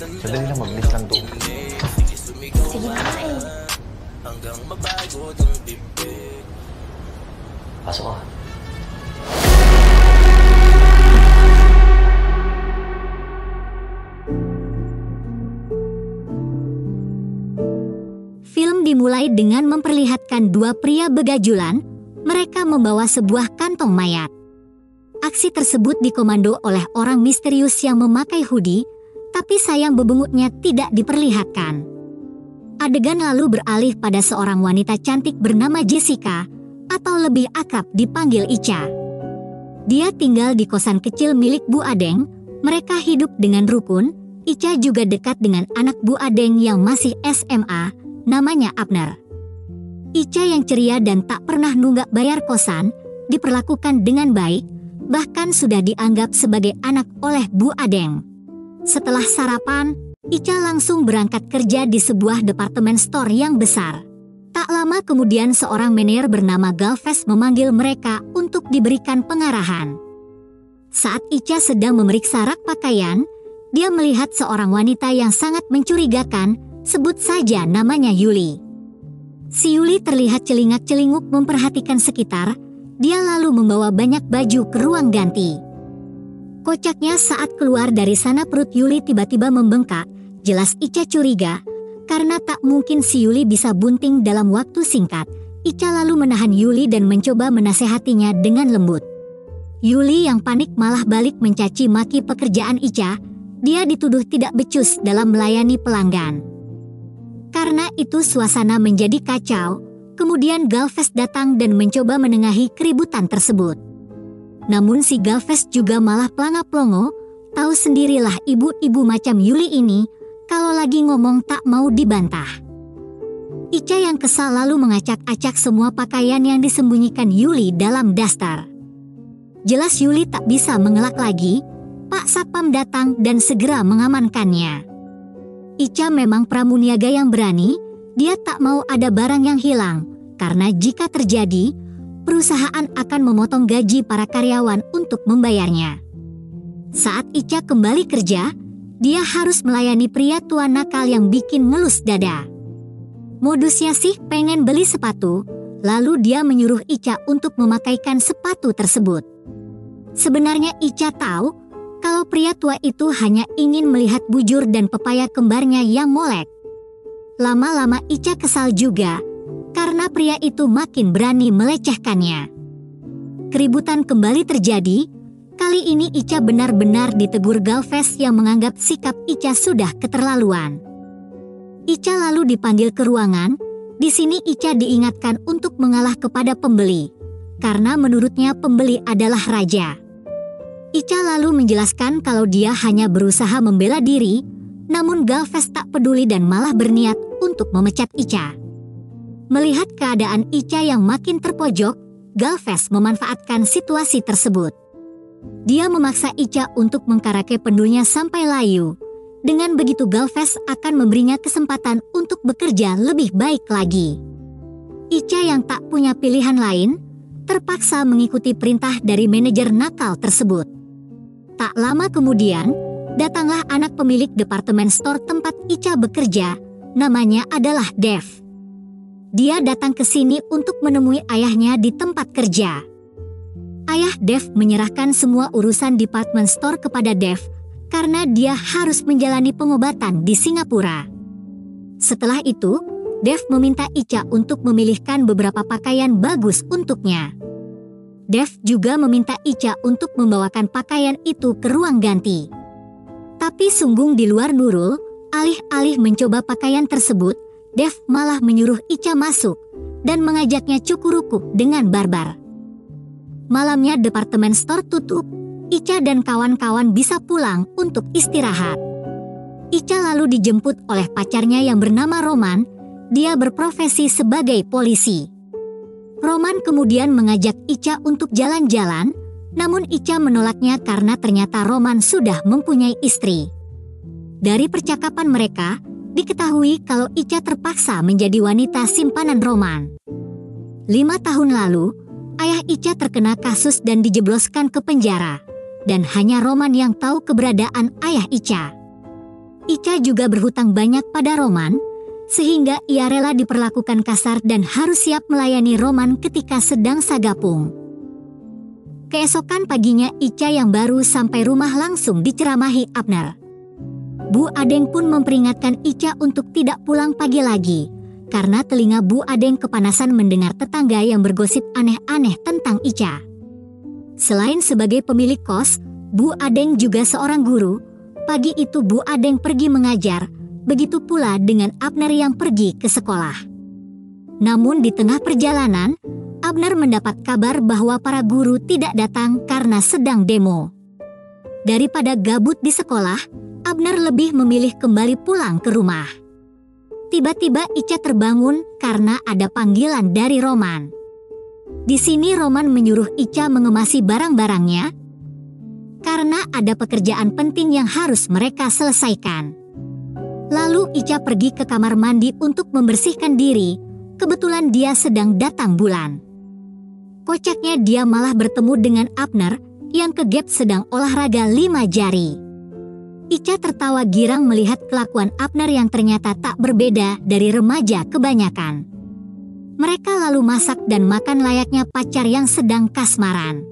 Sandali lang, mabilis lang to. Sige na nga eh. Pasok ka. Film dimulai dengan memperlihatkan dua pria begajulan. Mereka membawa sebuah kantong mayat. Aksi tersebut dikomando oleh orang misterius yang memakai hoodie, tapi sayang bebungutnya tidak diperlihatkan. Adegan lalu beralih pada seorang wanita cantik bernama Jessica, atau lebih akrab dipanggil Ica. Dia tinggal di kosan kecil milik Bu Adeng. Mereka hidup dengan rukun. Ica juga dekat dengan anak Bu Adeng yang masih SMA, namanya Abner. Ica yang ceria dan tak pernah nunggak bayar kosan, diperlakukan dengan baik, bahkan sudah dianggap sebagai anak oleh Bu Adeng. Setelah sarapan, Ica langsung berangkat kerja di sebuah departemen store yang besar. Tak lama kemudian seorang manajer bernama Galvez memanggil mereka untuk diberikan pengarahan. Saat Ica sedang memeriksa rak pakaian, dia melihat seorang wanita yang sangat mencurigakan, sebut saja namanya Yuli. Si Yuli terlihat celingak-celinguk memperhatikan sekitar, dia lalu membawa banyak baju ke ruang ganti. Kocaknya saat keluar dari sana perut Yuli tiba-tiba membengkak, jelas Ica curiga, karena tak mungkin si Yuli bisa bunting dalam waktu singkat. Ica lalu menahan Yuli dan mencoba menasehatinya dengan lembut. Yuli yang panik malah balik mencaci maki pekerjaan Ica, dia dituduh tidak becus dalam melayani pelanggan. Karena itu suasana menjadi kacau, kemudian Galvez datang dan mencoba menengahi keributan tersebut. Namun si Galvez juga malah pelanga-pelongo, tahu sendirilah ibu-ibu macam Yuli ini, kalau lagi ngomong tak mau dibantah. Ica yang kesal lalu mengacak-acak semua pakaian yang disembunyikan Yuli dalam daster. Jelas Yuli tak bisa mengelak lagi, Pak Satpam datang dan segera mengamankannya. Ica memang pramuniaga yang berani, dia tak mau ada barang yang hilang, karena jika terjadi, perusahaan akan memotong gaji para karyawan untuk membayarnya. Saat Ica kembali kerja, dia harus melayani pria tua nakal yang bikin ngelus dada. Modusnya sih pengen beli sepatu, lalu dia menyuruh Ica untuk memakaikan sepatu tersebut. Sebenarnya Ica tahu, kalau pria tua itu hanya ingin melihat bujur dan pepaya kembarnya yang molek. Lama-lama Ica kesal juga, karena pria itu makin berani melecehkannya. Keributan kembali terjadi. Kali ini Ica benar-benar ditegur Galvez yang menganggap sikap Ica sudah keterlaluan. Ica lalu dipanggil ke ruangan. Di sini Ica diingatkan untuk mengalah kepada pembeli, karena menurutnya pembeli adalah raja. Ica lalu menjelaskan kalau dia hanya berusaha membela diri, namun Galvez tak peduli dan malah berniat untuk memecat Ica. Melihat keadaan Ica yang makin terpojok, Galvez memanfaatkan situasi tersebut. Dia memaksa Ica untuk mengkarake pendulnya sampai layu. Dengan begitu Galvez akan memberinya kesempatan untuk bekerja lebih baik lagi. Ica yang tak punya pilihan lain, terpaksa mengikuti perintah dari manajer nakal tersebut. Tak lama kemudian, datanglah anak pemilik departemen store tempat Ica bekerja, namanya adalah Dev. Dia datang ke sini untuk menemui ayahnya di tempat kerja. Ayah Dev menyerahkan semua urusan department store kepada Dev, karena dia harus menjalani pengobatan di Singapura. Setelah itu, Dev meminta Ica untuk memilihkan beberapa pakaian bagus untuknya. Dev juga meminta Ica untuk membawakan pakaian itu ke ruang ganti. Tapi sungguh di luar Nurul, alih-alih mencoba pakaian tersebut, Dev malah menyuruh Ica masuk dan mengajaknya cukur-rukuk dengan barbar. Malamnya departemen store tutup, Ica dan kawan-kawan bisa pulang untuk istirahat. Ica lalu dijemput oleh pacarnya yang bernama Roman, dia berprofesi sebagai polisi. Roman kemudian mengajak Ica untuk jalan-jalan, namun Ica menolaknya karena ternyata Roman sudah mempunyai istri. Dari percakapan mereka, diketahui kalau Ica terpaksa menjadi wanita simpanan Roman. 5 tahun lalu, ayah Ica terkena kasus dan dijebloskan ke penjara, dan hanya Roman yang tahu keberadaan ayah Ica. Ica juga berhutang banyak pada Roman, sehingga ia rela diperlakukan kasar dan harus siap melayani Roman ketika sedang sagapung. Keesokan paginya Ica yang baru sampai rumah langsung diceramahi Abner. Bu Adeng pun memperingatkan Ica untuk tidak pulang pagi lagi, karena telinga Bu Adeng kepanasan mendengar tetangga yang bergosip aneh-aneh tentang Ica. Selain sebagai pemilik kos, Bu Adeng juga seorang guru. Pagi itu Bu Adeng pergi mengajar, begitu pula dengan Abner yang pergi ke sekolah. Namun di tengah perjalanan, Abner mendapat kabar bahwa para guru tidak datang karena sedang demo. Daripada gabut di sekolah, Abner lebih memilih kembali pulang ke rumah. Tiba-tiba Ica terbangun karena ada panggilan dari Roman. Di sini Roman menyuruh Ica mengemasi barang-barangnya karena ada pekerjaan penting yang harus mereka selesaikan. Lalu Ica pergi ke kamar mandi untuk membersihkan diri. Kebetulan dia sedang datang bulan. Kocaknya dia malah bertemu dengan Abner yang kegep sedang olahraga 5 jari. Ica tertawa girang melihat kelakuan Abner yang ternyata tak berbeda dari remaja kebanyakan. Mereka lalu masak dan makan layaknya pacar yang sedang kasmaran.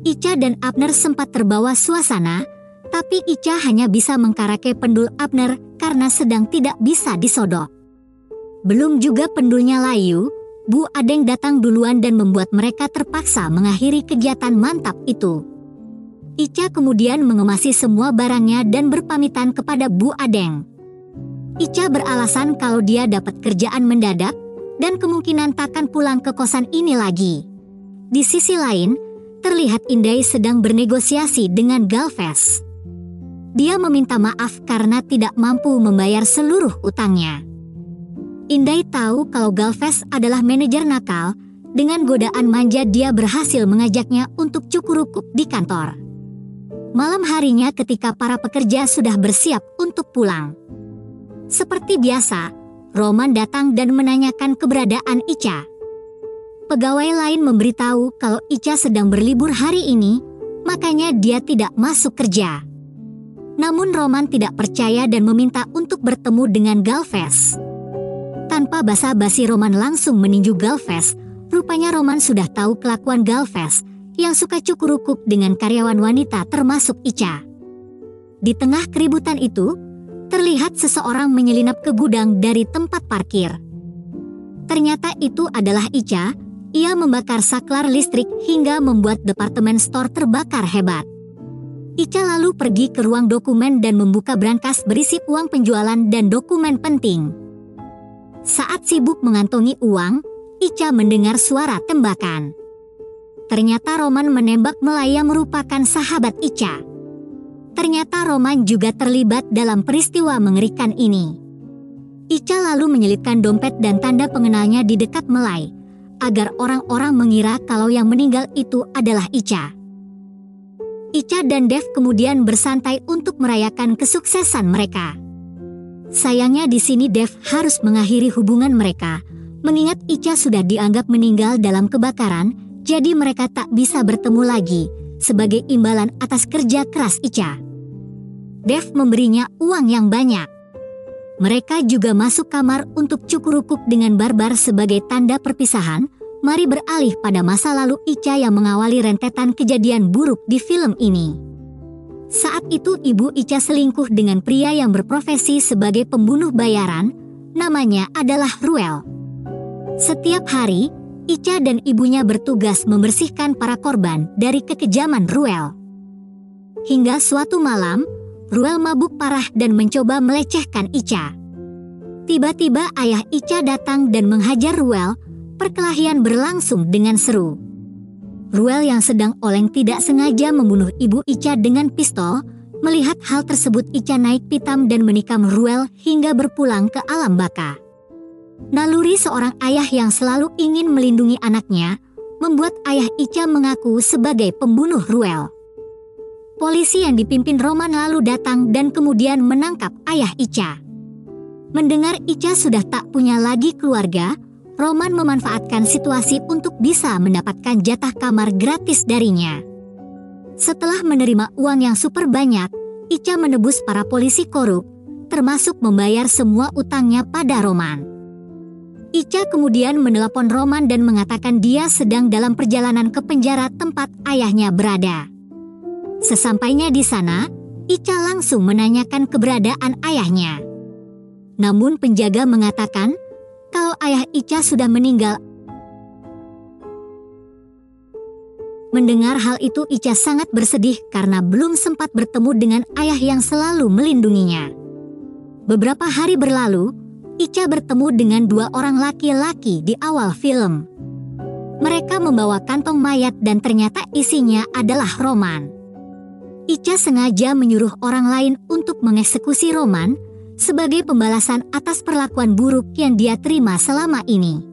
Ica dan Abner sempat terbawa suasana, tapi Ica hanya bisa mengkarake pendul Abner karena sedang tidak bisa disodok. Belum juga pendulnya layu, Bu Adeng datang duluan dan membuat mereka terpaksa mengakhiri kegiatan mantap itu. Ica kemudian mengemasi semua barangnya dan berpamitan kepada Bu Adeng. Ica beralasan kalau dia dapat kerjaan mendadak dan kemungkinan takkan pulang ke kosan ini lagi. Di sisi lain, terlihat Indai sedang bernegosiasi dengan Galvez. Dia meminta maaf karena tidak mampu membayar seluruh utangnya. Indai tahu kalau Galvez adalah manajer nakal. Dengan godaan manja dia berhasil mengajaknya untuk cukurukuk di kantor. Malam harinya ketika para pekerja sudah bersiap untuk pulang. Seperti biasa, Roman datang dan menanyakan keberadaan Ica. Pegawai lain memberitahu kalau Ica sedang berlibur hari ini, makanya dia tidak masuk kerja. Namun Roman tidak percaya dan meminta untuk bertemu dengan Galvez. Tanpa basa-basi Roman langsung meninju Galvez. Rupanya Roman sudah tahu kelakuan Galvez yang suka cukurukuk dengan karyawan wanita termasuk Ica. Di tengah keributan itu, terlihat seseorang menyelinap ke gudang dari tempat parkir. Ternyata itu adalah Ica. Ia membakar saklar listrik hingga membuat departemen store terbakar hebat. Ica lalu pergi ke ruang dokumen dan membuka brankas berisi uang penjualan dan dokumen penting. Saat sibuk mengantongi uang, Ica mendengar suara tembakan. Ternyata Roman menembak Melaya merupakan sahabat Ica. Ternyata Roman juga terlibat dalam peristiwa mengerikan ini. Ica lalu menyelipkan dompet dan tanda pengenalnya di dekat Melay, agar orang-orang mengira kalau yang meninggal itu adalah Ica. Ica dan Dev kemudian bersantai untuk merayakan kesuksesan mereka. Sayangnya di sini Dev harus mengakhiri hubungan mereka, mengingat Ica sudah dianggap meninggal dalam kebakaran, jadi mereka tak bisa bertemu lagi, sebagai imbalan atas kerja keras Ica. Dev memberinya uang yang banyak. Mereka juga masuk kamar untuk cukurukuk dengan barbar sebagai tanda perpisahan. Mari beralih pada masa lalu Ica yang mengawali rentetan kejadian buruk di film ini. Saat itu ibu Ica selingkuh dengan pria yang berprofesi sebagai pembunuh bayaran, namanya adalah Ruel. Setiap hari, Ica dan ibunya bertugas membersihkan para korban dari kekejaman Ruel. Hingga suatu malam, Ruel mabuk parah dan mencoba melecehkan Ica. Tiba-tiba ayah Ica datang dan menghajar Ruel, perkelahian berlangsung dengan seru. Ruel yang sedang oleng tidak sengaja membunuh ibu Ica dengan pistol. Melihat hal tersebut Ica naik pitam dan menikam Ruel hingga berpulang ke alam baka. Naluri seorang ayah yang selalu ingin melindungi anaknya, membuat ayah Ica mengaku sebagai pembunuh Ruel. Polisi yang dipimpin Roman lalu datang dan kemudian menangkap ayah Ica. Mendengar Ica sudah tak punya lagi keluarga, Roman memanfaatkan situasi untuk bisa mendapatkan jatah kamar gratis darinya. Setelah menerima uang yang super banyak, Ica menebus para polisi korup, termasuk membayar semua utangnya pada Roman. Ica kemudian menelepon Roman dan mengatakan dia sedang dalam perjalanan ke penjara tempat ayahnya berada. Sesampainya di sana, Ica langsung menanyakan keberadaan ayahnya. Namun penjaga mengatakan kalau ayah Ica sudah meninggal. Mendengar hal itu, Ica sangat bersedih karena belum sempat bertemu dengan ayah yang selalu melindunginya. Beberapa hari berlalu, Ica bertemu dengan dua orang laki-laki di awal film. Mereka membawa kantong mayat dan ternyata isinya adalah Roman. Ica sengaja menyuruh orang lain untuk mengeksekusi Roman sebagai pembalasan atas perlakuan buruk yang dia terima selama ini.